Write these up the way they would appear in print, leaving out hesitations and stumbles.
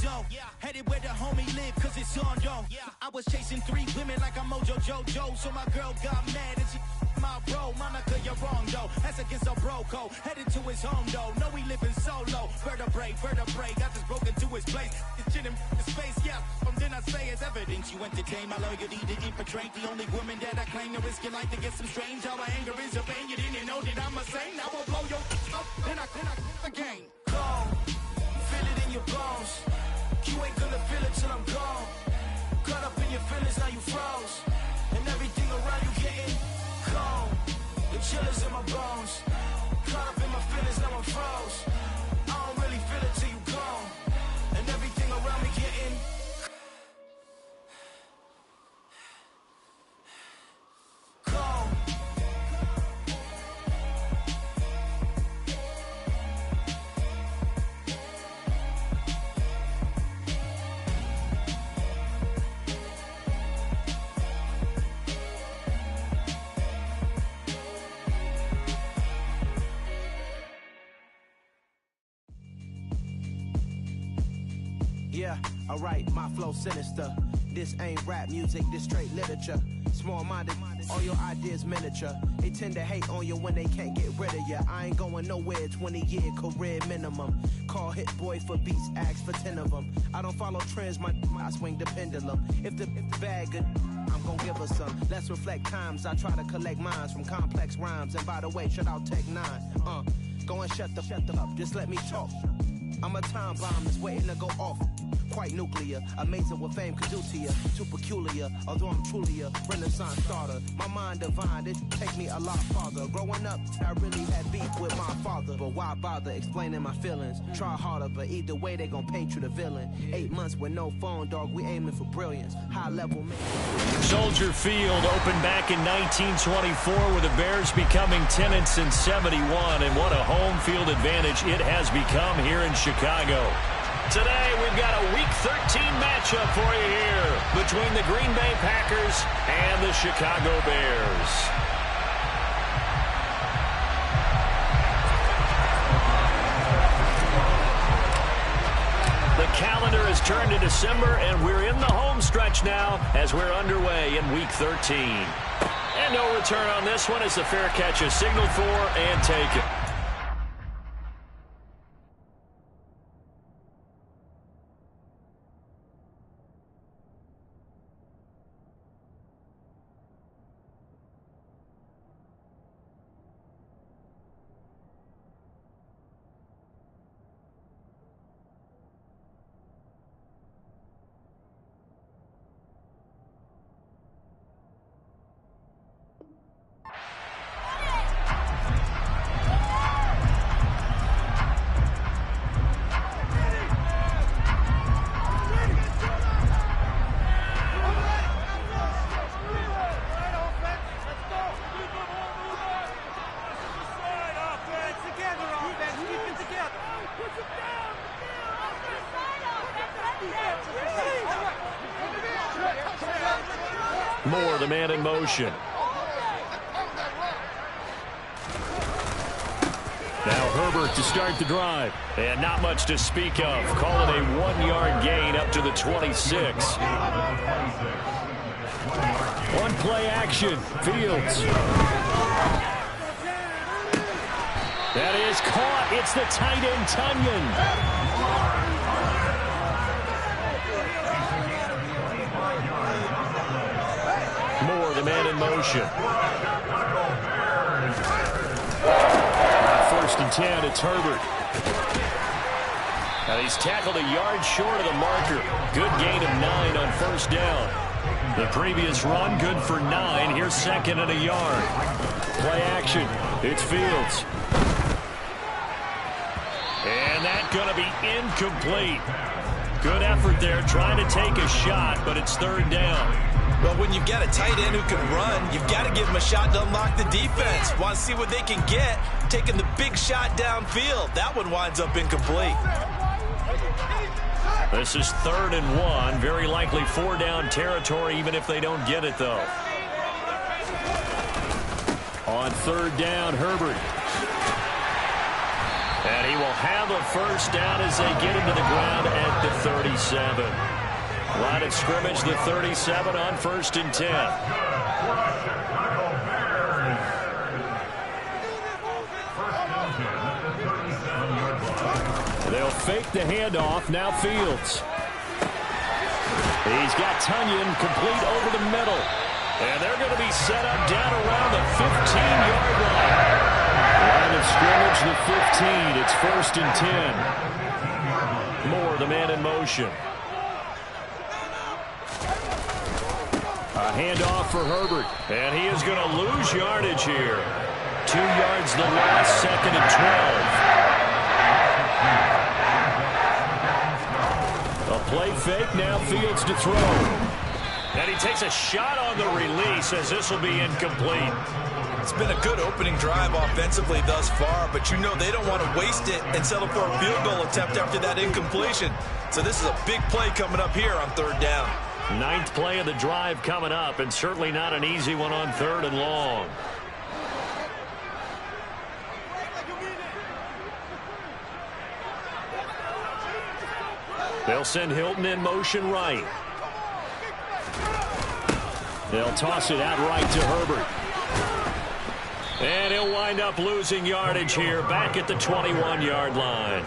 though. Headed where the homie live, cause it's on though. I was chasing 3 women like I'm Mojo Jojo. So my girl got mad and she my bro. Monica, you're wrong though. That's against a bro code. Headed to his home though. No, we living solo. Vertebrae. Got this broken to his place. This shit in his face, yeah. From then I say it's evidence you entertain my loyalty to infiltrate. The only woman that I claim to risk your life to get some strange. All my anger is a pain. You didn't know that I'm a saint. Now I'll blow your up. Then I again. Gone. Feel it in your bones. You ain't gonna feel it till I'm gone. Caught up in your feelings, now you froze. And everything around you getting cold. The chillers in my bones. Caught up in my feelings, now I'm froze. I don't really feel it till you gone. And everything around me getting cold. Yeah, alright, my flow sinister. This ain't rap music, this straight literature. Small-minded, all your ideas miniature. They tend to hate on you when they can't get rid of you. I ain't going nowhere, 20-year career minimum. Call Hit Boy for beats, ask for 10 of them. I don't follow trends, I swing the pendulum. If the bag good, I'm gon' give her some. Let's reflect times, I try to collect minds from complex rhymes. And by the way, shout out Tech 9. Go and shut the up, just let me talk. I'm a time bomb that's waiting to go off. Quite nuclear, amazing what fame could do to you. Too peculiar, although I'm truly a renaissance starter. My mind divine, it take me a lot farther. Growing up, I really had beef with my father. But why bother explaining my feelings? Try harder, but either way they gon' paint you the villain. 8 months with no phone, dog, we aiming for brilliance. High level man. Soldier Field opened back in 1924 with the Bears becoming tenants in 71. And what a home field advantage it has become here in Chicago. Today, we've got a Week 13 matchup for you here between the Green Bay Packers and the Chicago Bears. The calendar has turned to December, and we're in the home stretch now as we're underway in Week 13. And no return on this one as the fair catch is signaled for and taken. Moore, the man in motion. Now Herbert to start the drive. And not much to speak of. Call it a 1-yard gain up to the 26. One play action. Fields. That is caught. It's the tight end, Tunyon. Moore, the man in motion. First and 10, it's Herbert. And he's tackled a yard short of the marker. Good gain of 9 on first down. The previous run, good for 9. Here's second and a yard. Play action. It's Fields. And that's going to be incomplete. Good effort there, trying to take a shot, but it's third down. Well, when you've got a tight end who can run, you've got to give him a shot to unlock the defense. Want to see what they can get, taking the big shot downfield. That one winds up incomplete. This is 3rd and 1. Very likely 4-down territory, even if they don't get it, though. On 3rd down, Herbert. And he will have a first down as they get him to the ground at the 37. Line of scrimmage, the 37 on 1st and 10. They'll fake the handoff. Now Fields. He's got Tunyon complete over the middle. And they're going to be set up down around the 15-yard line. Line of scrimmage, the 15. It's 1st and 10. Moore, the man in motion. A handoff for Herbert. And he is going to lose yardage here. 2 yards the loss, 2nd and 12. A play fake, now Fields to throw. And he takes a shot on the release as this will be incomplete. It's been a good opening drive offensively thus far, but you know they don't want to waste it and settle for a field goal attempt after that incompletion. So this is a big play coming up here on 3rd down. 9th play of the drive coming up, and certainly not an easy one on 3rd and long. They'll send Hilton in motion right. They'll toss it out right to Herbert. And he'll wind up losing yardage here back at the 21-yard line.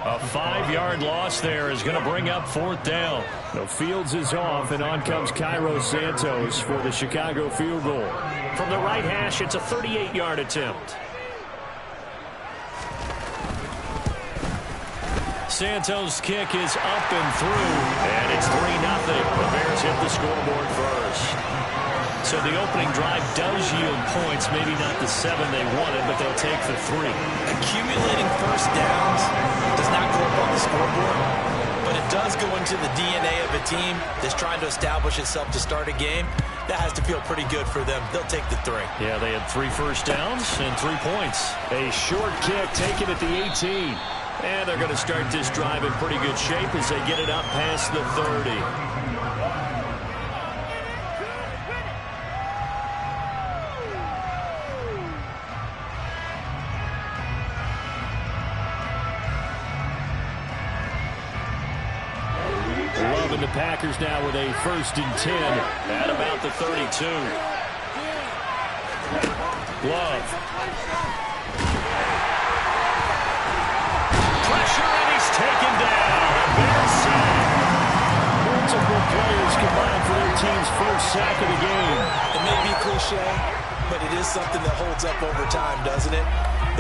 A 5-yard loss there is going to bring up 4th down. No, Fields is off, and on comes Cairo Santos for the Chicago field goal. From the right hash, it's a 38-yard attempt. Santos' kick is up and through, and it's 3-0. The Bears hit the scoreboard first. So the opening drive does yield points, maybe not the 7 they wanted, but they'll take the 3. Accumulating first downs does not go up on the scoreboard, but it does go into the DNA of a team that's trying to establish itself to start a game. That has to feel pretty good for them. They'll take the 3. Yeah, they had 3 first downs and 3 points. A short kick taken at the 18. And they're going to start this drive in pretty good shape as they get it up past the 30. Love and the Packers now with a 1st and 10 at about the 32. Love. Pressure, and he's taken down. Bears sack. Multiple players combined for their team's first sack of the game. It may be cliche, but it is something that holds up over time, doesn't it?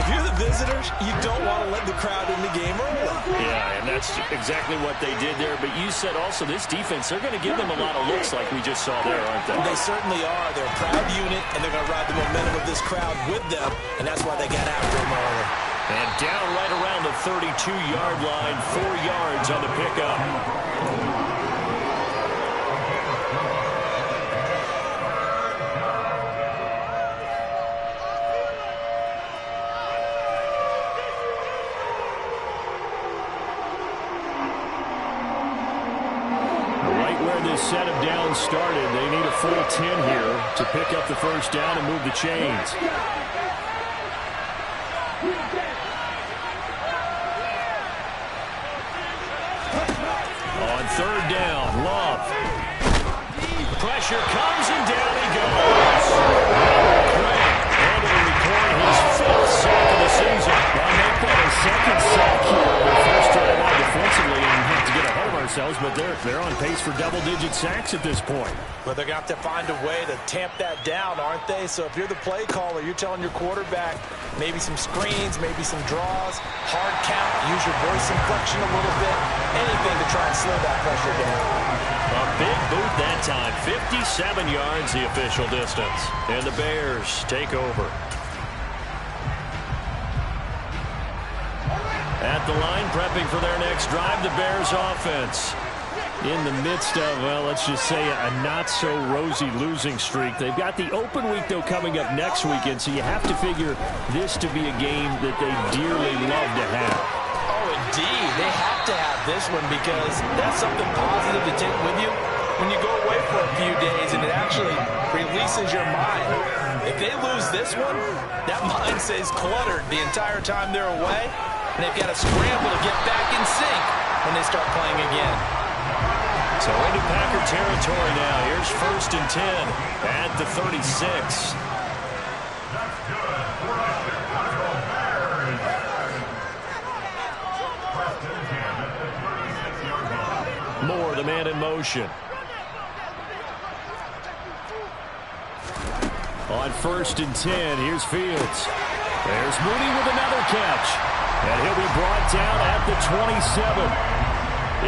If you're the visitors, you don't want to let the crowd in the game early. Yeah, and that's exactly what they did there. But you said also this defense, they're going to give them a lot of looks like we just saw there, aren't they? They certainly are. They're a proud unit, and they're going to ride the momentum of this crowd with them, and that's why they got after them early. And down right around the 32-yard line, 4 yards on the pickup. Right where this set of downs started, they need a full 10 here to pick up the first down and move the chains. On 3rd down, Love. Pressure comes and down he goes. Craig able to record his 5th sack of the season. Well, make that a 2nd sack here. The first drive out defensively, and have to get ahead of ourselves, but they're on pace for double-digit sacks at this point. But they're going to have to find a way to tamp that down, aren't they? So if you're the play caller, you're telling your quarterback maybe some screens, maybe some draws, hard count, use your voice inflection a little bit, anything to try and slow that pressure down. A big boot that time, 57 yards the official distance. And the Bears take over. At the line, prepping for their next drive, the Bears offense. In the midst of, well, let's just say a not-so-rosy losing streak. They've got the open week, though, coming up next weekend, so you have to figure this to be a game that they dearly love to have. Oh, indeed. They have to have this one because that's something positive to take with you when you go away for a few days, and it actually releases your mind. If they lose this one, that mind stays cluttered the entire time they're away. And they've got to scramble to get back in sync when they start playing again. So into Packer territory now. Here's 1st and 10 at the 36. Moore, the man in motion. On 1st and 10, here's Fields. There's Mooney with another catch. And he'll be brought down at the 27.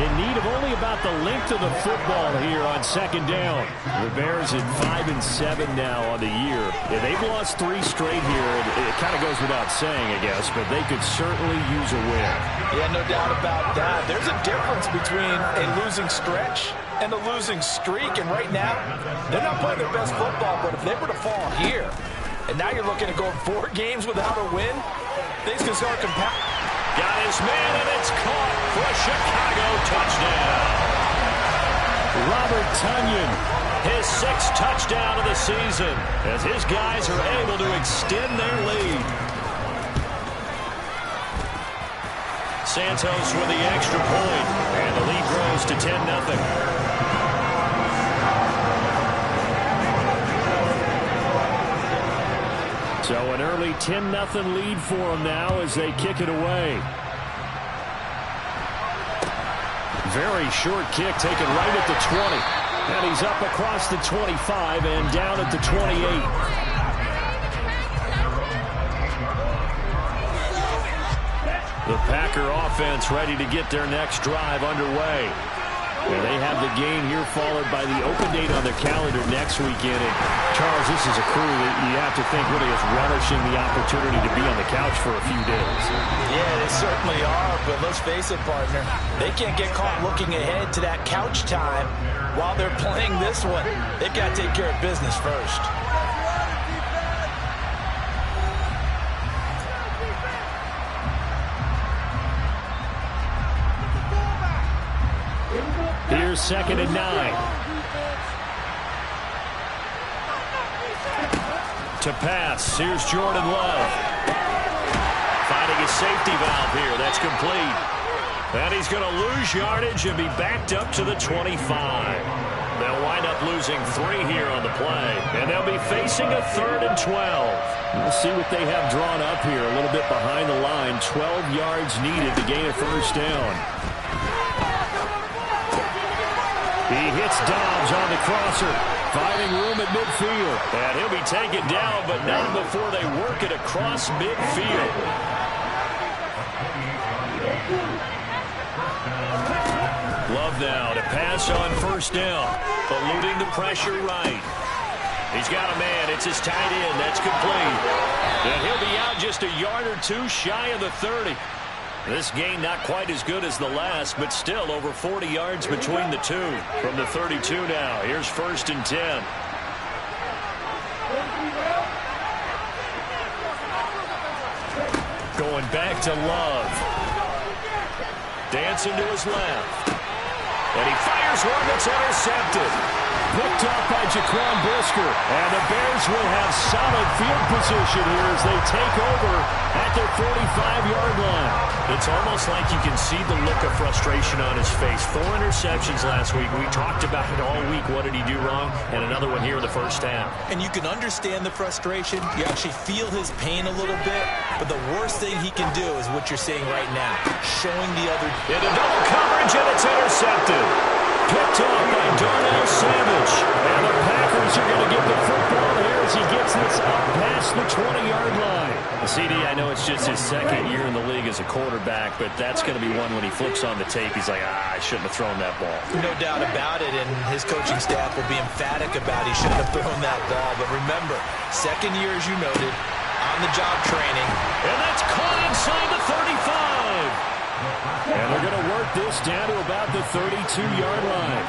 In need of only about the length of the football here on 2nd down. The Bears at 5-7 now on the year. Yeah, they've lost 3 straight here. It kind of goes without saying, I guess, but they could certainly use a win. Yeah, no doubt about that. There's a difference between a losing stretch and a losing streak. And right now, they're not playing their best football, but if they were to fall here, and now you're looking at going 4 games without a win, things can start compounding. Got his man, and it's caught for a Chicago touchdown. Robert Tonyan, his 6th touchdown of the season, as his guys are able to extend their lead. Santos with the extra point, and the lead grows to 10-0. So an early 10-0 lead for them now as they kick it away. Very short kick taken right at the 20. And he's up across the 25 and down at the 28. The Packer offense ready to get their next drive underway. And they have the game here followed by the open date on their calendar next weekend. And Charles, this is a crew that you have to think really is relishing the opportunity to be on the couch for a few days. Yeah, they certainly are, but let's face it, partner. They can't get caught looking ahead to that couch time while they're playing this one. They've got to take care of business first. Here's 2nd and 9. To pass, here's Jordan Love. Finding a safety valve here, that's complete. And he's going to lose yardage and be backed up to the 25. They'll wind up losing 3 here on the play. And they'll be facing a 3rd and 12. We'll see what they have drawn up here, a little bit behind the line. 12 yards needed to gain a 1st down. He hits Dobbs on the crosser, finding room at midfield. And he'll be taken down, but not before they work it across midfield. Love now to pass on 1st down, eluding the pressure right. He's got a man. It's his tight end. That's complete. And he'll be out just a yard or 2 shy of the 30. This gain not quite as good as the last, but still over 40 yards between the two. From the 32 now, here's 1st and 10. Going back to Love. Dancing to his left. And he fires one that's intercepted. Picked off by Jaquan Brisker. And the Bears will have solid field position here as they take over at their 45-yard line. It's almost like you can see the look of frustration on his face. 4 interceptions last week. We talked about it all week. What did he do wrong? And another one here in the 1st half. And you can understand the frustration. You actually feel his pain a little bit. But the worst thing he can do is what you're seeing right now. Showing the other. Into double coverage, and it's intercepted. Picked off by Darnell Savage. And the Packers are going to get the football here as he gets this up past the 20-yard line. CD, I know it's just his 2nd year in the league as a quarterback, but that's going to be one when he flips on the tape. He's like, I shouldn't have thrown that ball. No doubt about it, and his coaching staff will be emphatic about he shouldn't have thrown that ball. But remember, 2nd year, as you noted, on-the-job training. And that's caught inside the 35. And they're going to work this down to about the 32-yard line.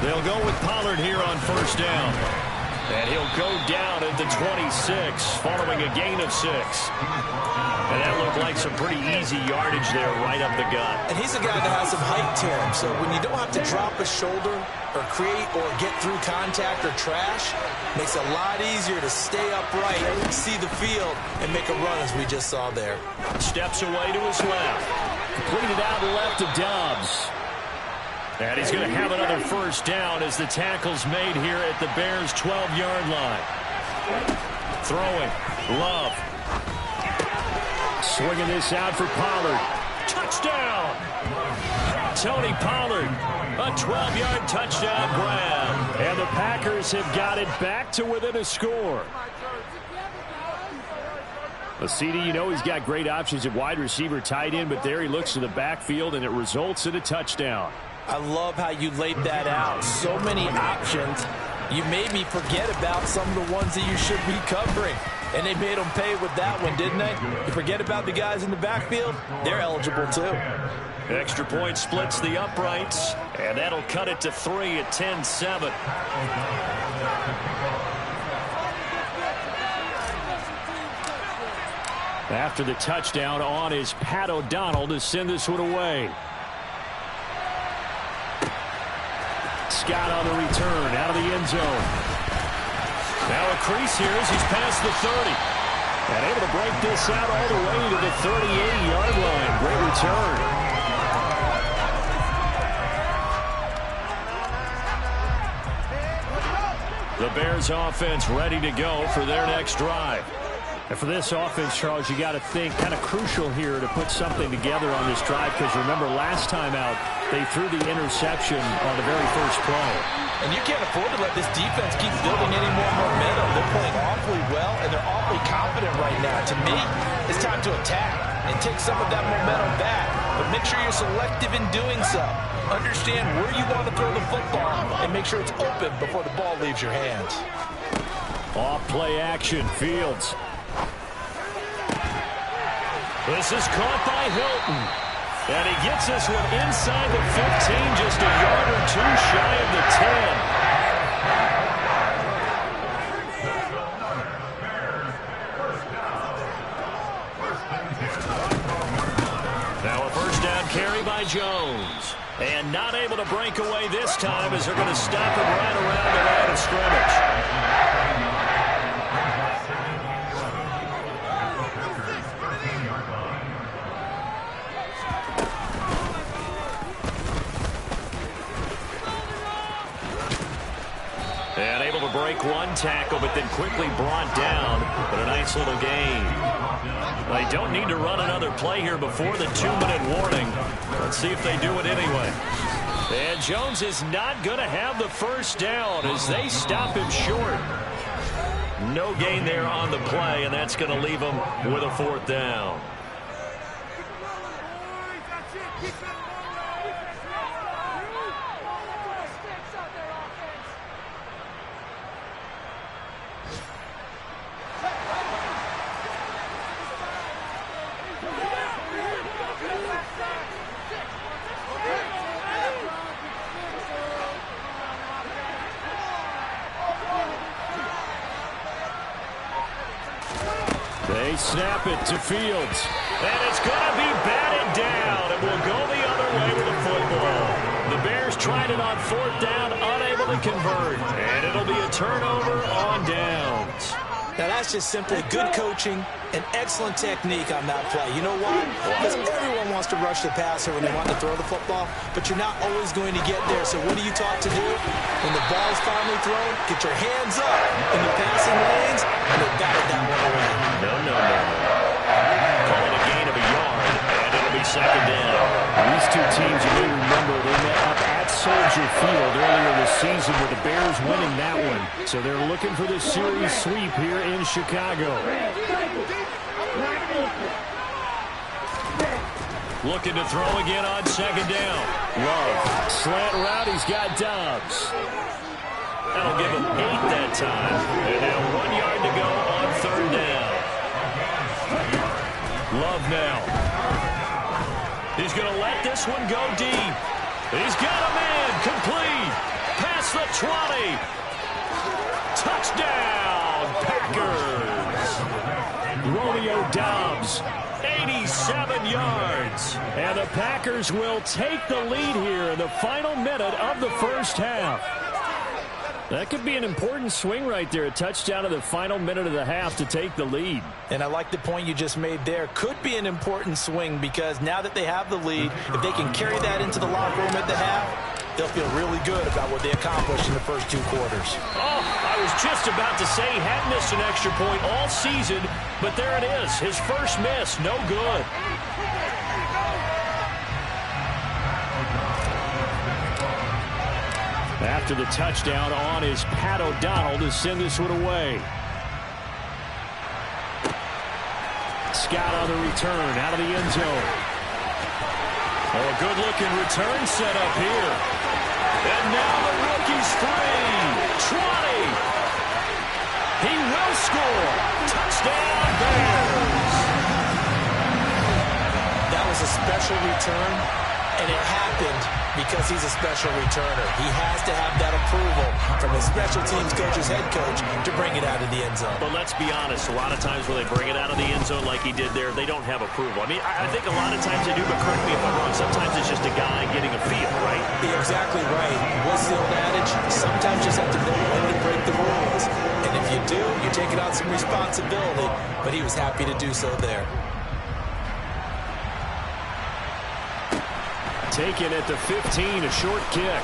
They'll go with Pollard here on 1st down. And he'll go down at the 26 following a gain of 6. And that looked like some pretty easy yardage there right up the gut. And he's a guy that has some height to him, so when you don't have to drop a shoulder or create or get through contact or trash, makes it a lot easier to stay upright, see the field, and make a run as we just saw there. Steps away to his left. Completed out left to Doubs. And he's going to have another first down as the tackle's made here at the Bears' 12-yard line. Throwing. Love. Swinging this out for Pollard. Touchdown! Tony Pollard. A 12-yard touchdown grab. And the Packers have got it back to within a score. CD, you know he's got great options at wide receiver, tight end, but there he looks to the backfield, and it results in a touchdown. I love how you laid that out. So many options. You made me forget about some of the ones that you should be covering. And they made them pay with that one, didn't they? You forget about the guys in the backfield, they're eligible too. Extra point splits the uprights, and that'll cut it to 3 at 10-7. After the touchdown, on is Pat O'Donnell to send this one away. Scott on the return, out of the end zone. Now a crease here as he's past the 30. And able to break this out all the way to the 38-yard line. Great return. The Bears offense ready to go for their next drive. And for this offense, Charles, you got to think kind of crucial here to put something together on this drive, because remember last time out they threw the interception on the very first play. And you can't afford to let this defense keep building any more momentum. They're playing awfully well, and they're awfully confident right now. To me, it's time to attack and take some of that momentum back. But make sure you're selective in doing so. Understand where you want to throw the football and make sure it's open before the ball leaves your hands. Off play action, Fields. This is caught by Hilton. And he gets this one inside the 15, just a yard or two shy of the 10. Now a first down carry by Jones. And not able to break away this time as they're going to stop him right around the line of scrimmage. And able to break one tackle, but then quickly brought down. But a nice little gain. They don't need to run another play here before the 2-minute warning. Let's see if they do it anyway. And Jones is not going to have the first down as they stop him short. No gain there on the play, and that's going to leave him with a 4th down. They snap it to Fields. And it's going to be batted down. And will go the other way with the football. The Bears tried it on 4th down, unable to convert. And it'll be a turnover on downs. Now that's just simply good coaching and excellent technique on that play. You know why? Because everyone wants to rush the passer when they want to throw the football, but you're not always going to get there. So what are you taught to do? When the ball's finally thrown, get your hands up in the passing lanes, and they batted that one away. No. Call it a gain of a yard, and it'll be 2nd down. These two teams, you may remember, they met up at Soldier Field earlier this season with the Bears winning that one. So they're looking for the series sweep here in Chicago. Looking to throw again on 2nd down. Love. Slant route, he's got Doubs. That'll give him 8 that time. And now 1 yard to go on 3rd down. Love now. He's going to let this one go deep. He's got a man complete. Past the 20. Touchdown, Packers! Romeo Doubs, 87 yards. And the Packers will take the lead here in the final minute of the first half. That could be an important swing right there. A touchdown in the final minute of the half to take the lead. And I like the point you just made there. Could be an important swing because now that they have the lead, if they can carry that into the locker room at the half, they'll feel really good about what they accomplished in the first 2 quarters. Oh, I was just about to say he hadn't missed an extra point all season, but there it is. His first miss, no good. After the touchdown on is Pat O'Donnell to send this one away. Scott on the return out of the end zone. Oh, a good-looking return set up here. And now the rookie's free. 20. He will score. Touchdown, Bears. That was a special return, and it happened because he's a special returner. He has to have that approval from his special teams coach's head coach to bring it out of the end zone. But let's be honest, a lot of times when they bring it out of the end zone like he did there, they don't have approval. I mean, I think a lot of times they do, but correct me if I'm wrong, sometimes it's just a guy getting a feel, right? You're exactly right. What's the old adage? Sometimes you just have to know when to break the rules. And if you do, you're taking on some responsibility. But he was happy to do so there. Taken at the 15, a short kick.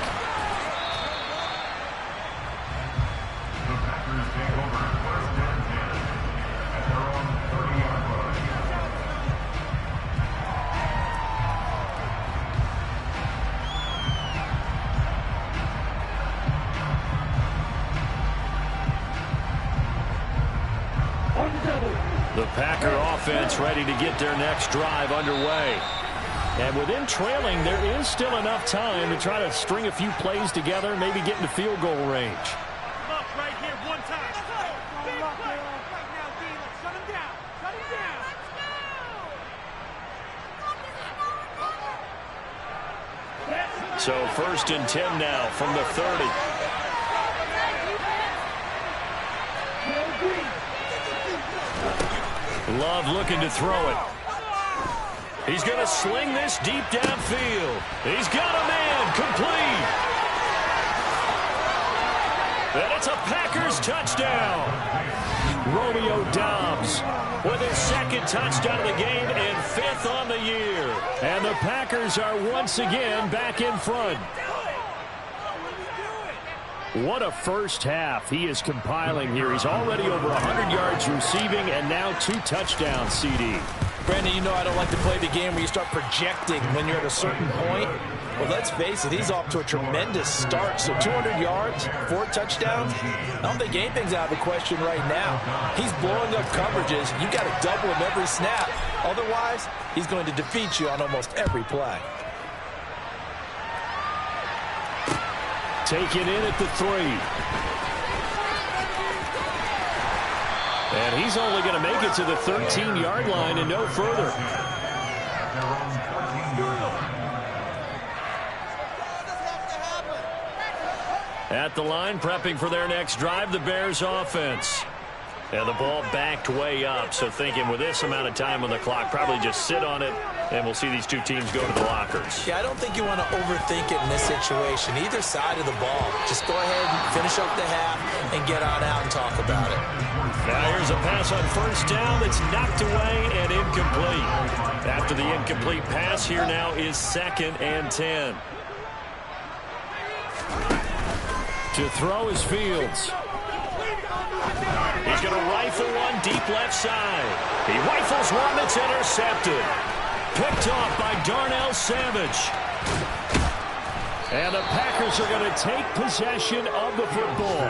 The Packer offense ready to get their next drive underway. And with them trailing, there is still enough time to try to string a few plays together, maybe get into field goal range. Come up right here, one time. Big play. Right now, D. Let's shut him down. Shut him down. So 1st and 10 now from the 30. Love looking to throw it. He's going to sling this deep downfield. He's got a man complete. And it's a Packers touchdown. Romeo Doubs with his 2nd touchdown of the game and 5th on the year. And the Packers are once again back in front. What a first half he is compiling here. He's already over 100 yards receiving and now 2 touchdowns, CD. Brandon, you know I don't like to play the game where you start projecting when you're at a certain point. Well, let's face it, he's off to a tremendous start. So 200 yards, 4 touchdowns. I don't think anything's out of the question right now. He's blowing up coverages. You got to double him every snap. Otherwise, he's going to defeat you on almost every play. Taken in at the 3. And he's only going to make it to the 13-yard line and no further. At the line, prepping for their next drive, the Bears offense. And the ball backed way up, so thinking with this amount of time on the clock, probably just sit on it, and we'll see these two teams go to the lockers. Yeah, I don't think you want to overthink it in this situation. Either side of the ball. Just go ahead and finish up the half and get on out and talk about it. Now here's a pass on 1st down that's knocked away and incomplete. After the incomplete pass, here now is 2nd and 10. To throw is Fields. He's going to rifle one deep left side. He rifles one that's intercepted. Picked off by Darnell Savage. And the Packers are going to take possession of the football.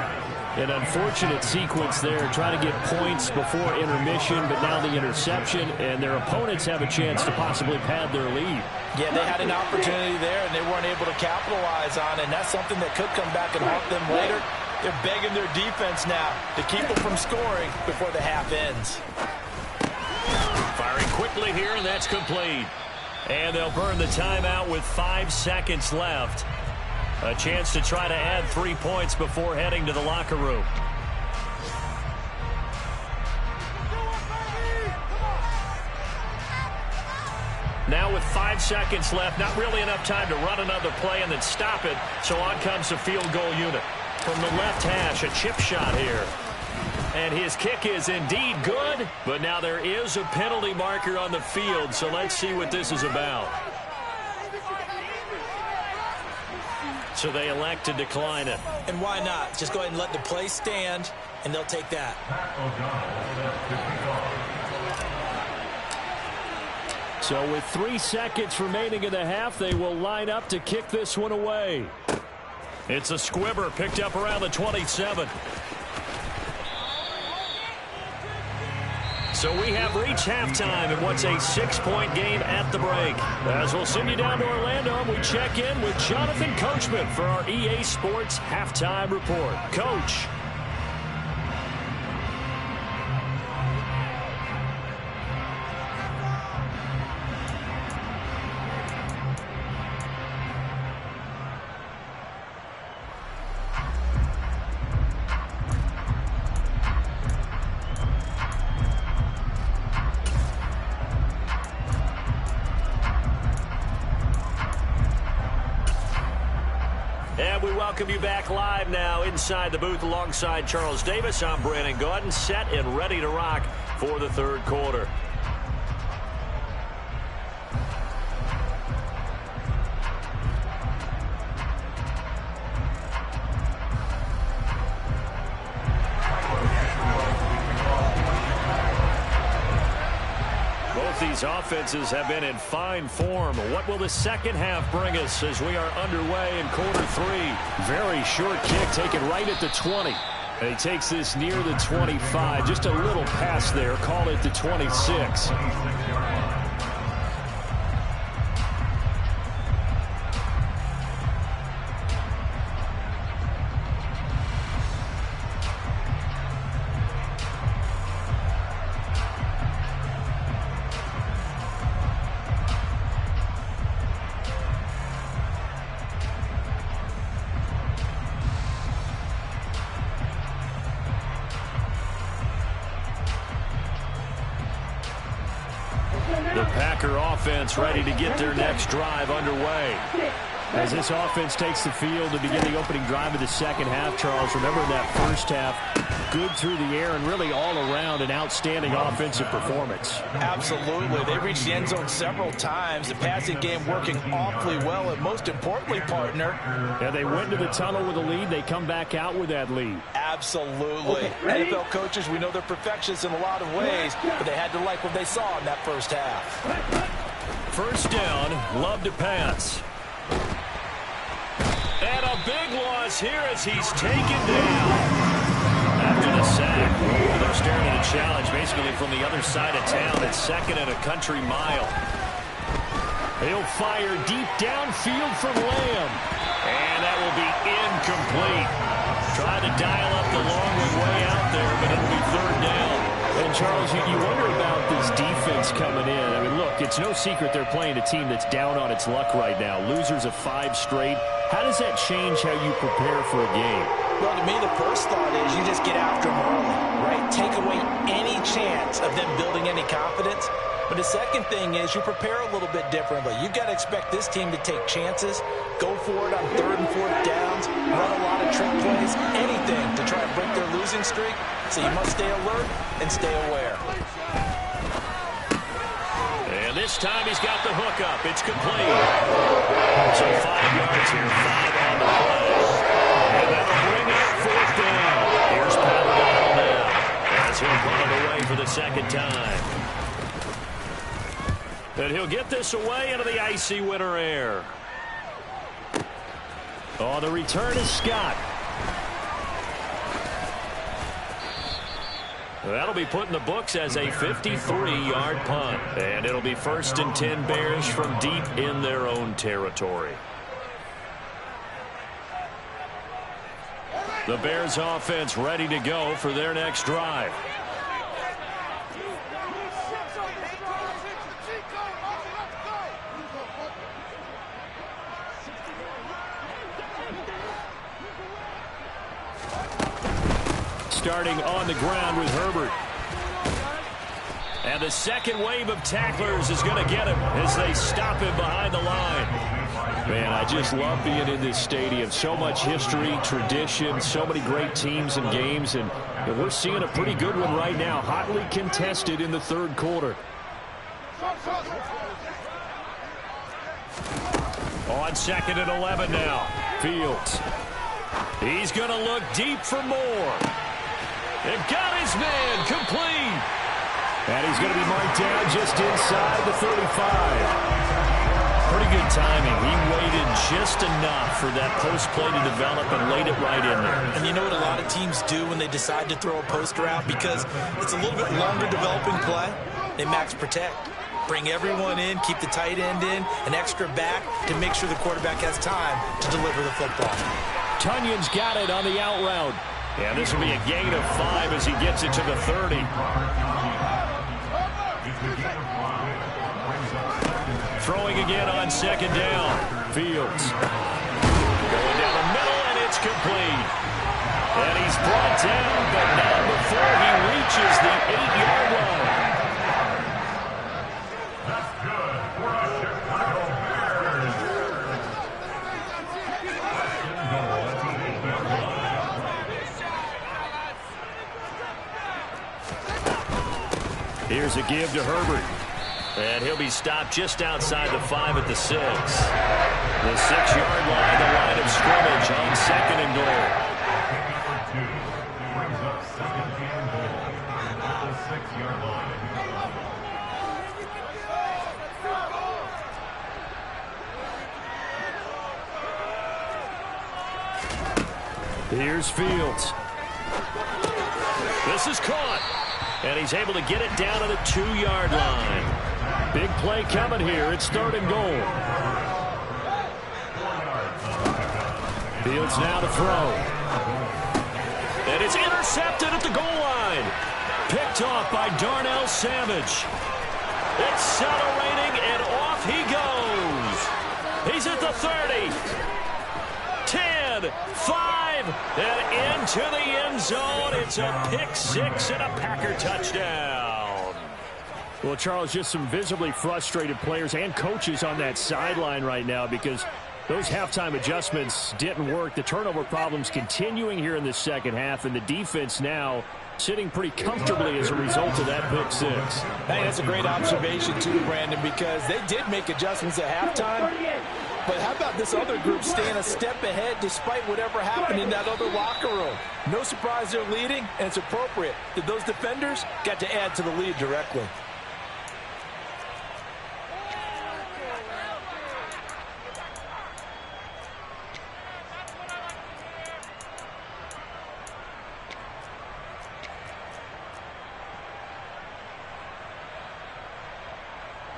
An unfortunate sequence there, trying to get points before intermission, but now the interception, and their opponents have a chance to possibly pad their lead. Yeah, they had an opportunity there, and they weren't able to capitalize on it, and that's something that could come back and haunt them later. They're begging their defense now to keep them from scoring before the half ends. Firing quickly here, and that's complete. And they'll burn the timeout with 5 seconds left. A chance to try to add 3 points before heading to the locker room. Now with 5 seconds left, not really enough time to run another play and then stop it. So on comes the field goal unit. From the left hash, a chip shot here. And his kick is indeed good, but now there is a penalty marker on the field, so let's see what this is about. So they elect to decline it. And why not? Just go ahead and let the play stand, and they'll take that. So with 3 seconds remaining in the half, they will line up to kick this one away. It's a squibber picked up around the 27. So we have reached halftime in what's a 6-point game at the break. As we'll send you down to Orlando, we check in with Jonathan Coachman for our EA Sports Halftime Report. Coach. Welcome you back live now inside the booth alongside Charles Davis. I'm Brandon Gaudin, set and ready to rock for the third quarter. These offenses have been in fine form. What will the second half bring us as we are underway in quarter 3? Very short kick taken right at the 20. And he takes this near the 25. Just a little pass there. Call it the 26. The Packer offense ready to get their next drive underway. As this offense takes the field to begin the opening drive of the second half, Charles, remember that first half, good through the air and really all around an outstanding offensive performance. Absolutely. They reached the end zone several times. The passing game working awfully well, and most importantly, partner. Yeah, they went to the tunnel with a lead. They come back out with that lead. Absolutely. NFL coaches, we know they're perfectionists in a lot of ways, but they had to like what they saw in that first half. First down, Love to pass. And a big loss here as he's taken down. After the sack, they're staring at a challenge basically from the other side of town. It's second and a country mile. He'll fire deep downfield from Lamb. And that will be incomplete. Trying to dial up the long way out there, but it'll be third down. And, Charles, you wonder about this defense coming in. I mean, look, it's no secret they're playing a team that's down on its luck right now. Losers of 5 straight. How does that change how you prepare for a game? Well, to me, the first thought is you just get after them early, right? Take away any chance of them building any confidence. But the second thing is you prepare a little bit differently. You've got to expect this team to take chances, go for it on 3rd and 4th downs, run a lot of trick plays, anything to try and break their losing streak. So you must stay alert and stay aware. And this time he's got the hook up. It's complete. So 5 yards here, 5 on the play. And that'll bring up 4th down. Here's Paladino now as he'll pull it away for the second time. And he'll get this away into the icy winter air. Oh, the return is Scott. That'll be put in the books as a 53-yard punt. And it'll be 1st and 10 Bears from deep in their own territory. The Bears offense ready to go for their next drive. Starting on the ground with Herbert. And the second wave of tacklers is going to get him as they stop him behind the line. Man, I just love being in this stadium. So much history, tradition, so many great teams and games, and we're seeing a pretty good one right now, hotly contested in the third quarter. On 2nd and 11 now, Fields. He's going to look deep for more. They've got his man complete. And he's going to be marked down just inside the 35. Pretty good timing. He waited just enough for that post play to develop and laid it right in there. And you know what a lot of teams do when they decide to throw a post route? Because it's a little bit longer developing play. They max protect. Bring everyone in, keep the tight end in, an extra back to make sure the quarterback has time to deliver the football. Tunyon's got it on the out route. And this will be a gain of 5 as he gets it to the 30. Throwing again on 2nd down. Fields. Going down the middle, and it's complete. And he's brought down, but not before he reaches the 8-yard line. Here's a give to Herbert. And he'll be stopped just outside the 5 at the 6. The 6-yard line, the line of scrimmage on 2nd and goal. Here's Fields. This is caught. And he's able to get it down to the 2-yard line. Big play coming here. It's 3rd and goal. Fields now to throw. And it's intercepted at the goal line. Picked off by Darnell Savage. Accelerating, and off he goes. He's at the 30. 10, 5, and into the end zone. It's a pick 6 and a Packer touchdown. Well, Charles, just some visibly frustrated players and coaches on that sideline right now because those halftime adjustments didn't work. The turnover problems continuing here in the second half, and the defense now sitting pretty comfortably as a result of that pick 6. Hey, that's a great observation too, Brandon, because they did make adjustments at halftime. But how about this other group staying a step ahead despite whatever happened in that other locker room? No surprise they're leading, and it's appropriate that those defenders got to add to the lead directly.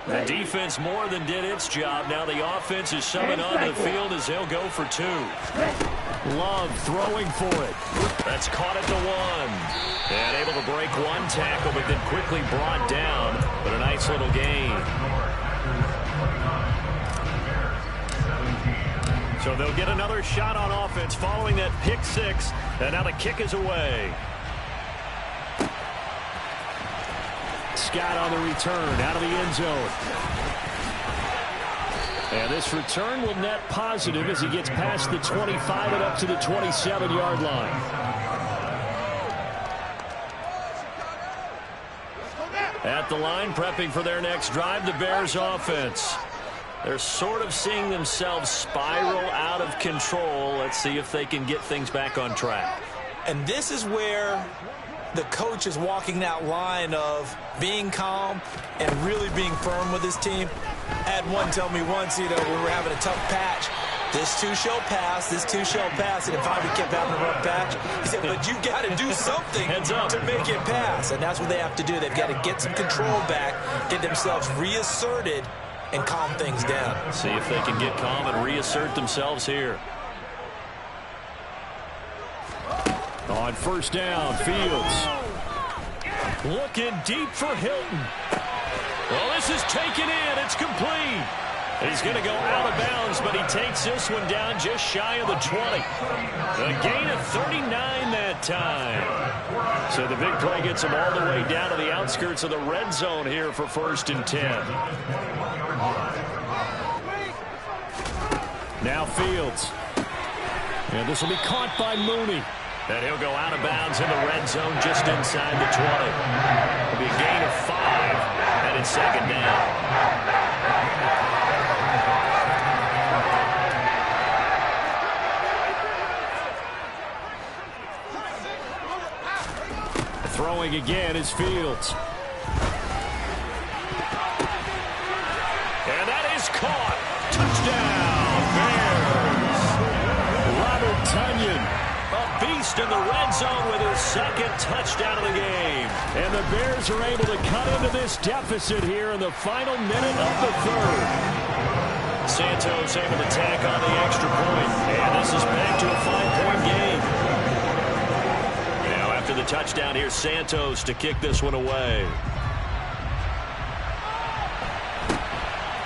The defense more than did its job. Now the offense is summoned onto the field as they'll go for 2. Love throwing for it. That's caught at the 1. And able to break one tackle, but then quickly brought down. But a nice little gain. So they'll get another shot on offense following that pick 6. And now the kick is away. Scott on the return out of the end zone. And this return will net positive as he gets past the 25 and up to the 27-yard line. At the line, prepping for their next drive, the Bears offense. They're sort of seeing themselves spiral out of control. Let's see if they can get things back on track. And this is where the coach is walking that line of being calm and really being firm with his team. I had one tell me once, when we were having a tough patch, this too shall pass, this too shall pass, and if I kept having a rough patch, he said, but you got to do something to make it pass, and that's what they have to do. They've got to get some control back, get themselves reasserted, and calm things down. See if they can get calm and reassert themselves here. On 1st down, Fields. Looking deep for Hilton. Well, this is taken in. It's complete. He's going to go out of bounds, but he takes this one down just shy of the 20. A gain of 39 that time. So the big play gets him all the way down to the outskirts of the red zone here for 1st and 10. Now Fields. And this will be caught by Mooney. And he'll go out of bounds in the red zone just inside the 20. It'll be a gain of 5, and it's 2nd down. Throwing again is Fields. And that is caught. Touchdown, Bears. Robert Tonyan, a beast in the red zone with his 2nd touchdown of the game. And the Bears are able to cut into this deficit here in the final minute of the 3rd. Santos able to tack on the extra point. And this is back to a 5-point game. After the touchdown, here's Santos to kick this one away.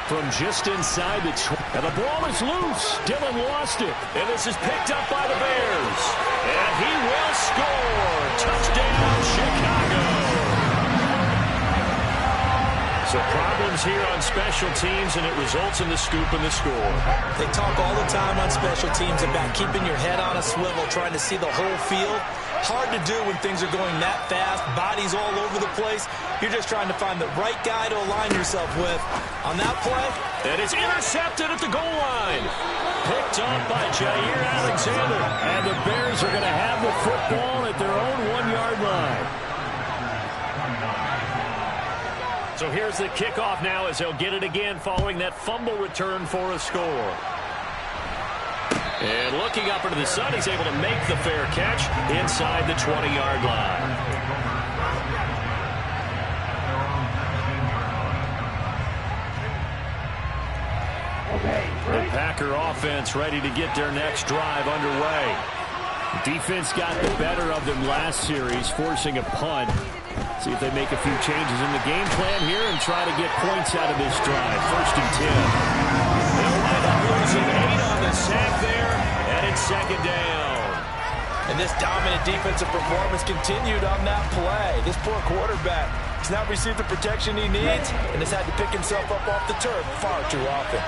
From just inside the 20. And the ball is loose. Dillon lost it. And this is picked up by the Bears. And he will score. Touchdown, Chicago. So problems here on special teams, and it results in the scoop and the score. They talk all the time on special teams about keeping your head on a swivel, trying to see the whole field. Hard to do when things are going that fast, bodies all over the place. You're just trying to find the right guy to align yourself with. On that play, and it's intercepted at the goal line. Picked up by Jair Alexander. And the Bears are going to have the football at their own 1-yard line. So here's the kickoff now as they'll get it again following that fumble return for a score. And looking up into the sun, he's able to make the fair catch inside the 20-yard line. The Packer offense ready to get their next drive underway. Defense got the better of them last series, forcing a punt. See if they make a few changes in the game plan here and try to get points out of this drive. 1st and 10. They'll wind up losing 8 on the sack there, and it's 2nd down. And this dominant defensive performance continued on that play. This poor quarterback has not received the protection he needs and has had to pick himself up off the turf far too often.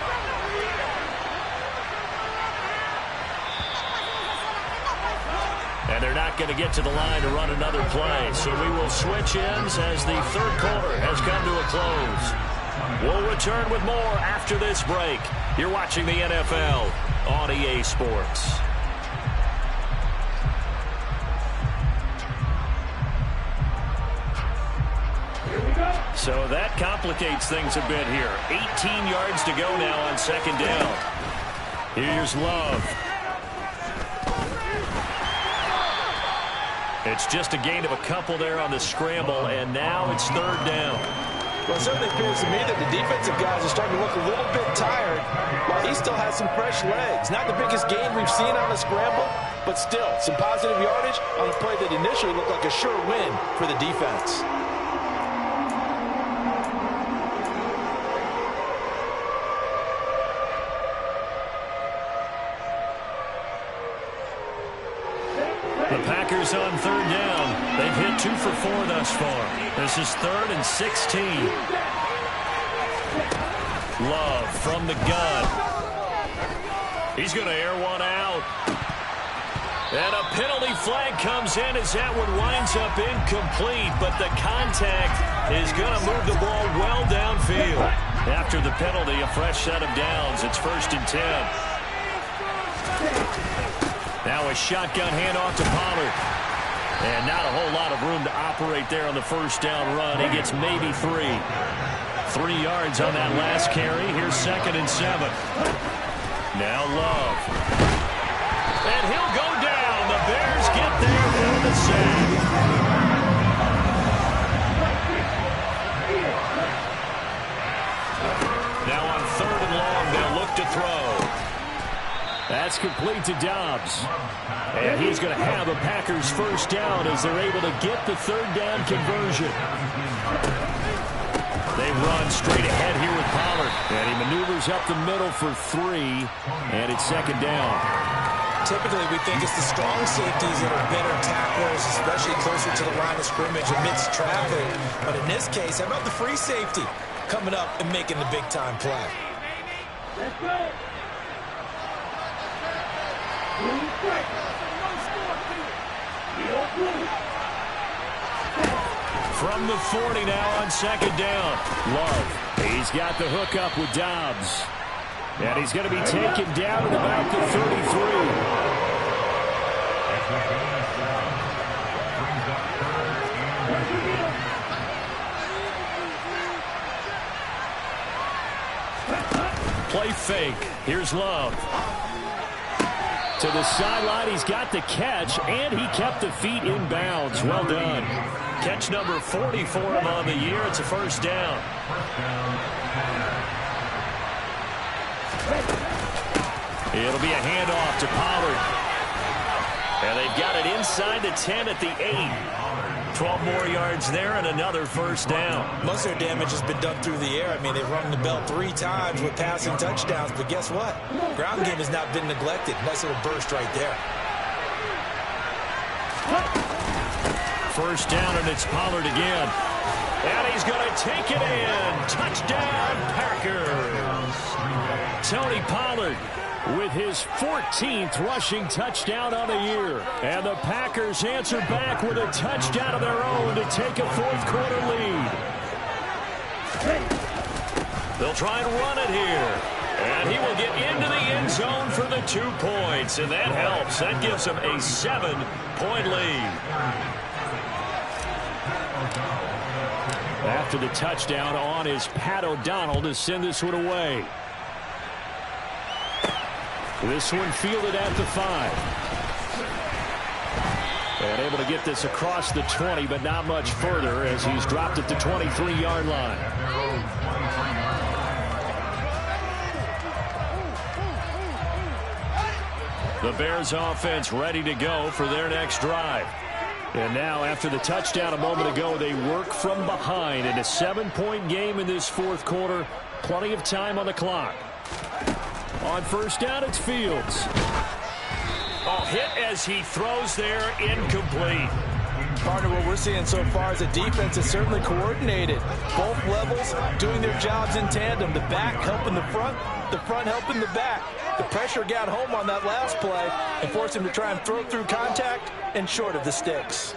And they're not going to get to the line to run another play. So we will switch ends as the 3rd quarter has come to a close. We'll return with more after this break. You're watching the NFL on EA Sports. So that complicates things a bit here. 18 yards to go now on 2nd down. Here's Love. It's just a gain of a couple there on the scramble, and now it's 3rd down. Well, it certainly appears to me that the defensive guys are starting to look a little bit tired while he still has some fresh legs. Not the biggest gain we've seen on the scramble, but still some positive yardage on a play that initially looked like a sure win for the defense. The Packers on 3rd down. They've hit 2 for 4 thus far. This is 3rd and 16. Love from the gun. He's going to air one out. And a penalty flag comes in as that one winds up incomplete, but the contact is going to move the ball well downfield. After the penalty, a fresh set of downs. It's 1st and 10. Now a shotgun handoff to Pollard. And not a whole lot of room to operate there on the 1st down run. He gets maybe 3. 3 yards on that last carry. Here's 2nd and 7. Now Love. And he'll go down. The Bears get there with the sack. Now on 3rd and long, they'll look to throw. That's complete to Dobbs. And he's going to have a Packers 1st down as they're able to get the 3rd down conversion. They run straight ahead here with Pollard. And he maneuvers up the middle for 3. And it's second down. Typically, we think it's the strong safeties that are better tacklers, especially closer to the line of scrimmage amidst traffic. But in this case, how about the free safety coming up and making the big-time play? Let's go. From the 40 now on second down. Love. He's got the hook up with Dobbs. And he's going to be taken down at about the 33. Play fake. Here's Love. To the sideline, he's got the catch, and he kept the feet in bounds. Well done. Catch number 40 for him on the year. It's a first down. It'll be a handoff to Pollard. And they've got it inside the 10 at the 8. 12 more yards there and another first down. Most of their damage has been done through the air. I mean, they've rung the bell 3 times with passing touchdowns, but guess what? Ground game has not been neglected. Nice little burst right there. First down, and it's Pollard again. And he's going to take it in. Touchdown, Packers. Tony Pollard with his 14th rushing touchdown on the year. And the Packers answer back with a touchdown of their own to take a fourth-quarter lead. They'll try and run it here. And he will get into the end zone for the 2 points. And that helps. That gives him a 7-point lead. After the touchdown on is Pat O'Donnell to send this one away. This one fielded at the 5. And able to get this across the 20, but not much further as he's dropped at the 23-yard line. The Bears offense ready to go for their next drive. And now, after the touchdown a moment ago, they work from behind in a 7-point game in this fourth quarter. Plenty of time on the clock. On first down, it's Fields. Oh, hit as he throws there, incomplete. Partner, what we're seeing so far is the defense is certainly coordinated. Both levels doing their jobs in tandem. The back helping the front helping the back. The pressure got home on that last play and forced him to try and throw through contact and short of the sticks.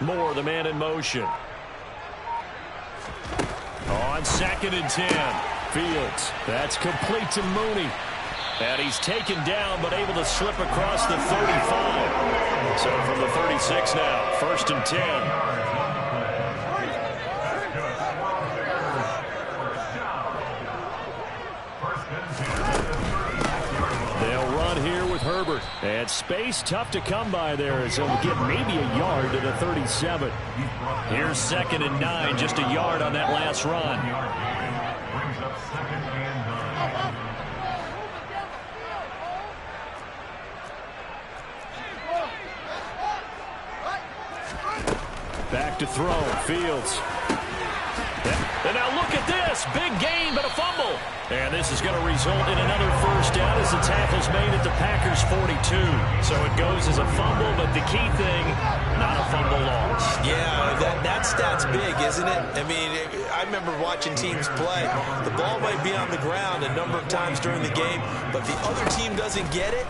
Moore, the man in motion. On 2nd and 10. Fields. That's complete to Mooney. And he's taken down, but able to slip across the 35. So from the 36 now, 1st and 10. Herbert. And space tough to come by there as he'll get maybe a yard to the 37. Here's 2nd and 9, just a yard on that last run. Back to throw. Fields. And now look at this. Big gain, but a fumble. And this is going to result in another first down as the tackle's made at the Packers' 42. So it goes as a fumble, but the key thing, not a fumble loss. Yeah, that stat's big, isn't it? I mean, I remember watching teams play. The ball might be on the ground a number of times during the game, but the other team doesn't get it.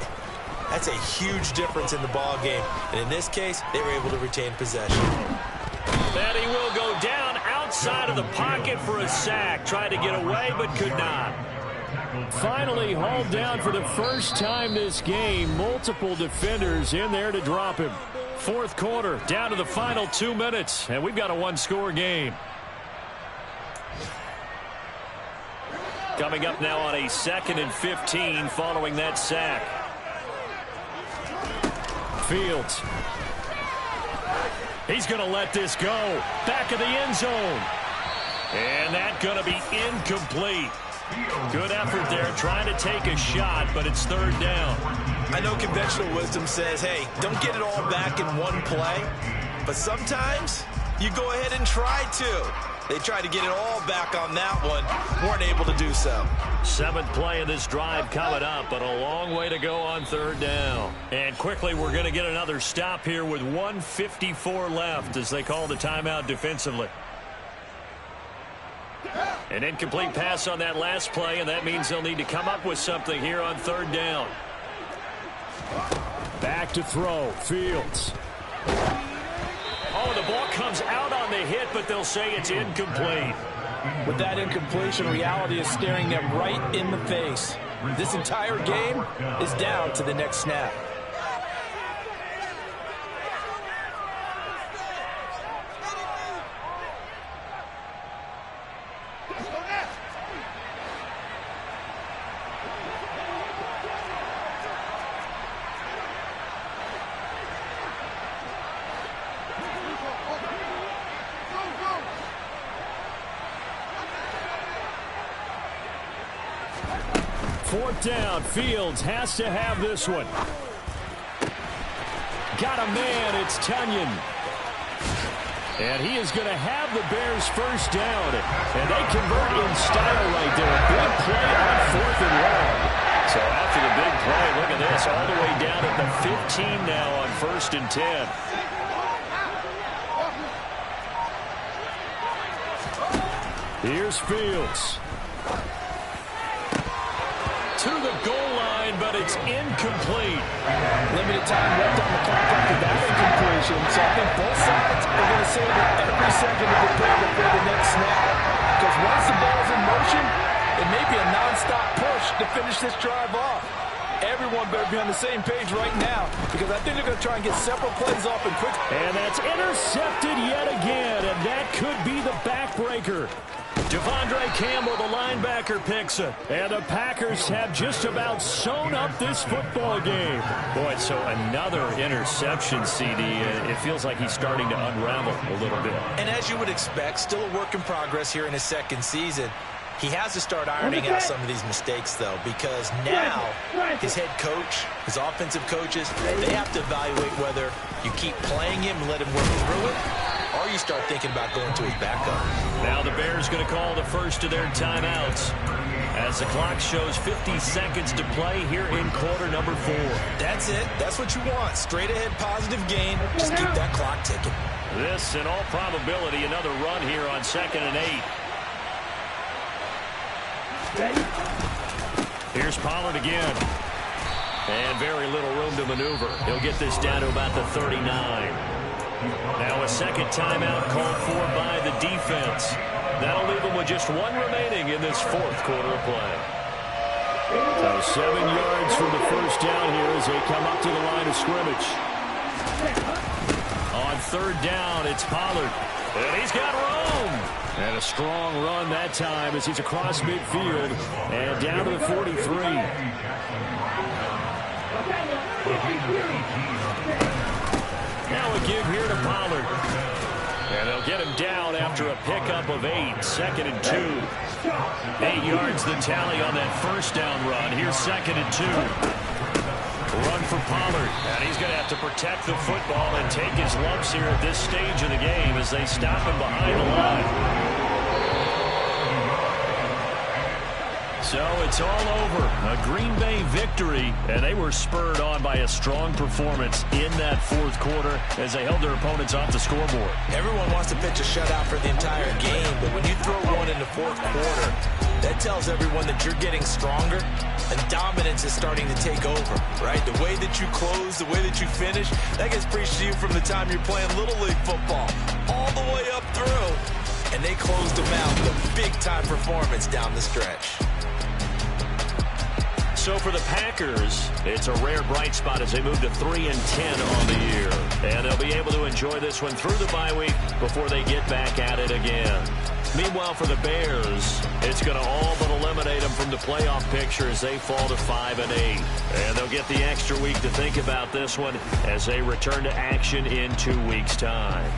That's a huge difference in the ball game. And in this case, they were able to retain possession. And he will go down outside of the pocket for a sack. Tried to get away, but could not. Finally hauled down for the first time this game. Multiple defenders in there to drop him. Fourth quarter, down to the final 2 minutes, and we've got a one-score game. Coming up now on a 2nd and 15 following that sack. Fields. He's going to let this go. Back of the end zone. And that's going to be incomplete. Good effort there, trying to take a shot, but it's third down. I know conventional wisdom says, hey, don't get it all back in one play. But sometimes you go ahead and try to. They tried to get it all back on that one. Weren't able to do so. 7th play of this drive coming up, but a long way to go on third down. And quickly, we're going to get another stop here with 1:54 left as they call the timeout defensively. An incomplete pass on that last play, and that means they'll need to come up with something here on third down. Back to throw. Fields. Oh, the ball comes out on the hit, but they'll say it's incomplete. With that incompletion, reality is staring them right in the face. This entire game is down to the next snap. Fourth down. Fields has to have this one. Got a man. It's Tunyon. And he is going to have the Bears first down. And they convert in style right there. A big play on 4th and long. So after the big play, look at this. All the way down at the 15 now on 1st and 10. Here's Fields. To the goal line, but it's incomplete. Limited time left on the clock after that incompletion, so I think both sides are going to save it every second to prepare before the next snap. Because once the ball's in motion, it may be a nonstop push to finish this drive off. Everyone better be on the same page right now, because I think they're going to try and get several plays off and quick. And that's intercepted yet again, and that could be the backbreaker. Devondre Campbell, the linebacker, picks it. And the Packers have just about sewn up this football game. Boy, so another interception, CD. It feels like he's starting to unravel a little bit. And as you would expect, still a work in progress here in his second season. He has to start ironing out some of these mistakes, though, because now his head coach, his offensive coaches, they have to evaluate whether you keep playing him and let him work through it, or you start thinking about going to his backup. Now the Bears going to call the first of their timeouts as the clock shows 50 seconds to play here in quarter number 4. That's it. That's what you want. Straight ahead positive gain. Just keep that clock ticking. This, in all probability, another run here on 2nd and 8. Here's Pollard again. And very little room to maneuver. He'll get this down to about the 39. Now a second timeout called for by the defense. That'll leave them with just one remaining in this 4th quarter of play. So 7 yards from the first down here as they come up to the line of scrimmage. On 3rd down, it's Pollard. And he's got room. And a strong run that time as he's across midfield and down to the 43. Now a give here to Pollard. And they'll get him down after a pickup of 8. 2nd and 2. 8 yards the tally on that first down run. Here's 2nd and 2. Run for Pollard. And he's going to have to protect the football and take his lumps here at this stage of the game as they stop him behind the line. So it's all over. A Green Bay victory, and they were spurred on by a strong performance in that 4th quarter as they held their opponents off the scoreboard. Everyone wants to pitch a shutout for the entire game, but when you throw one in the 4th quarter, that tells everyone that you're getting stronger and dominance is starting to take over, right? The way that you close, the way that you finish, that gets preached to you from the time you're playing Little League football all the way up through, and they closed them out with a big-time performance down the stretch. So for the Packers, it's a rare bright spot as they move to 3-10 on the year. And they'll be able to enjoy this one through the bye week before they get back at it again. Meanwhile, for the Bears, it's going to all but eliminate them from the playoff picture as they fall to 5-8. And they'll get the extra week to think about this one as they return to action in 2 weeks' time.